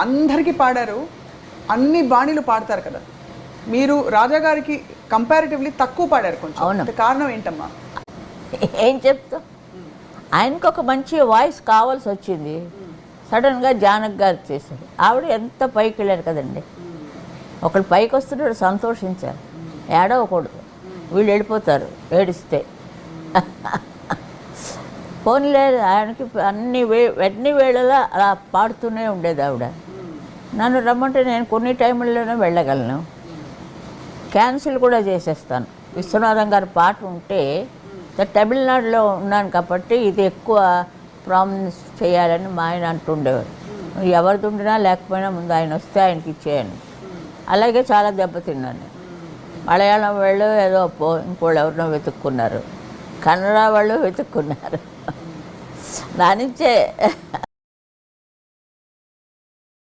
అందరికీ పాడారు, అన్ని బాణీలు పాడతారు కదా, మీరు రాజా గారికి కంపారిటివ్లీ తక్కువ పాడారు కొంచెం. అవును. కారణం ఏంటమ్మా? ఏం చెప్తా, ఆయనకు ఒక మంచి వాయిస్ కావాల్సి వచ్చింది. సడన్గా జానక్ గారు చేశారు. ఆవిడ ఎంత పైకి వెళ్ళారు కదండి. ఒకళ్ళు పైకి వస్తున్నాడు, సంతోషించారు, ఏడవకూడదు, వీళ్ళు వెళ్ళిపోతారు ఏడిస్తే. పోనీలే, ఆయనకి అన్ని వేళలా అలా పాడుతూనే ఉండేది ఆవిడ. నన్ను రమ్మంటే నేను కొన్ని టైంలోనే వెళ్ళగలను, క్యాన్సిల్ కూడా చేసేస్తాను. విశ్వనాథం గారి పాట ఉంటే తమిళనాడులో ఉన్నాను కాబట్టి ఇది ఎక్కువ ప్రామినెన్స్ చేయాలని మా ఆయన అంటుండేవారు. ఎవరిది ఉండినా లేకపోయినా ముందు ఆయన వస్తే ఆయనకి ఇచ్చేయను. అలాగే చాలా దెబ్బతిన్నాను. మలయాళం వాళ్ళు ఏదో ఇంకోళ్ళు ఎవరినో వెతుక్కున్నారు, కన్నడ వాళ్ళు వెతుక్కున్నారు, నా నుంచే